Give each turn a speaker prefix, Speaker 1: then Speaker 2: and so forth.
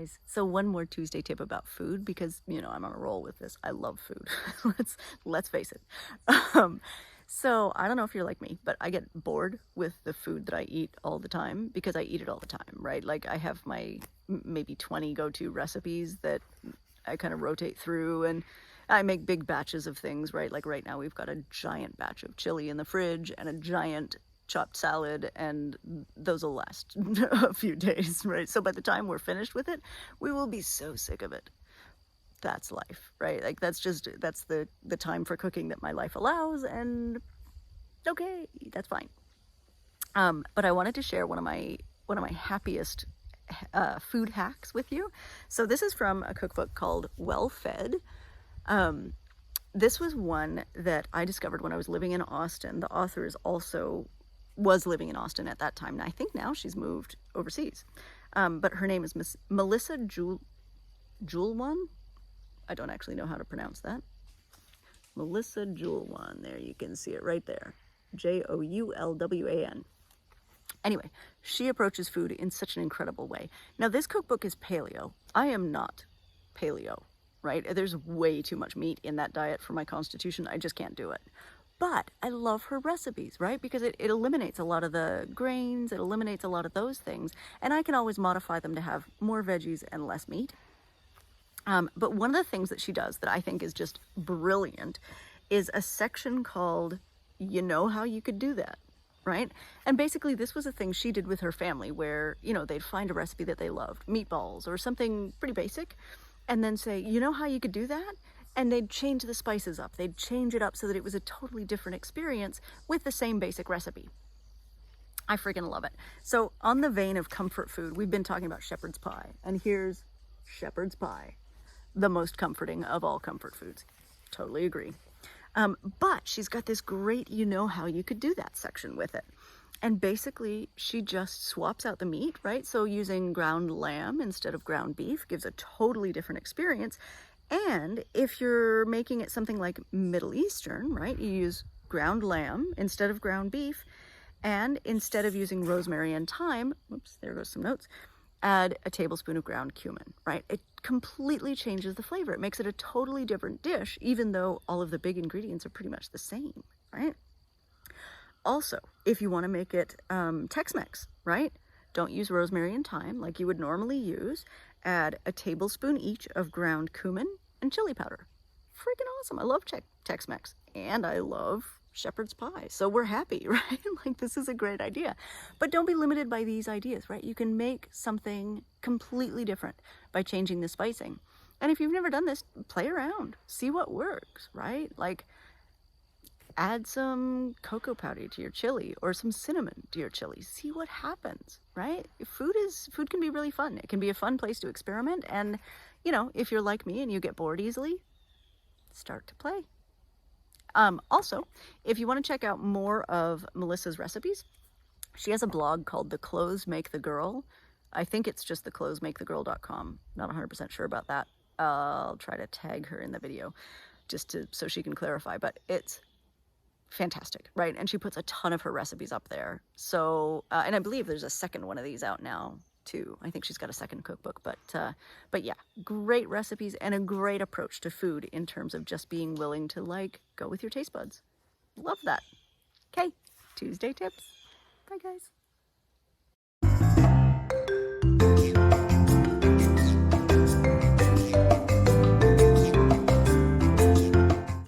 Speaker 1: guys. So one more Tuesday tip about food, because, you know, I'm on a roll with this. I love food. Let's face it. Um, so I don't know if you're like me, but I get bored with the food that I eat all the time because I eat it all the time, right? Like I have my maybe 20 go-to recipes that I kind of rotate through, and I make big batches of things, right? Like right now we've got a giant batch of chili in the fridge and a giant chopped salad, and those will last a few days, right? So by the time we're finished with it, we will be so sick of it. That's life, right? Like that's the time for cooking that my life allows, and okay, that's fine. But I wanted to share one of my happiest food hacks with you. So this is from a cookbook called Well Fed. This was one that I discovered when I was living in Austin. The author was living in Austin at that time, and I think now she's moved overseas. But her name is Melissa Joulwan. I don't actually know how to pronounce that. Melissa Joulwan. There, you can see it right there. Joulwan. Anyway, she approaches food in such an incredible way. Now, this cookbook is paleo. I am not paleo, right? There's way too much meat in that diet for my constitution. I just can't do it. But I love her recipes, right? Because it eliminates a lot of the grains, it eliminates a lot of those things, and I can always modify them to have more veggies and less meat. But one of the things that she does that I think is just brilliant is a section called, you know how you could do that, right? And basically this was a thing she did with her family where, you know, they'd find a recipe that they loved, meatballs or something pretty basic, and then say, you know how you could do that? And they'd change the spices up. They'd change it up so that it was a totally different experience with the same basic recipe. I freaking love it. So on the vein of comfort food, we've been talking about shepherd's pie, and here's shepherd's pie, the most comforting of all comfort foods. Totally agree. But she's got this great, you know how you could do that section with it. And basically she just swaps out the meat, right? So using ground lamb instead of ground beef gives a totally different experience. And if you're making it something like Middle Eastern, right, you use ground lamb instead of ground beef, and instead of using rosemary and thyme, whoops, there goes some notes, add a tablespoon of ground cumin, right? It completely changes the flavor. It makes it a totally different dish, even though all of the big ingredients are pretty much the same, right? Also, if you want to make it Tex-Mex, right? Don't use rosemary and thyme like you would normally use. Add a tablespoon each of ground cumin and chili powder. Freaking awesome. I love Tex-Mex, and I love shepherd's pie. So we're happy, right? Like this is a great idea. But don't be limited by these ideas, right? You can make something completely different by changing the spicing. And if you've never done this, play around. See what works, right? Like add some cocoa powder to your chili or some cinnamon to your chili. See what happens, right? Food can be really fun. It can be a fun place to experiment. And, you know, if you're like me and you get bored easily, start to play. Also, if you want to check out more of Melissa's recipes, she has a blog called The Clothes Make the Girl. I think it's just theclothesmakethegirl.com. Not 100% sure about that. I'll try to tag her in the video so she can clarify, but it's fantastic, right? And she puts a ton of her recipes up there. So, and I believe there's a second one of these out now too. I think she's got a second cookbook, but yeah, great recipes and a great approach to food in terms of just being willing to like go with your taste buds. Love that. Okay, Tuesday tips. Bye guys.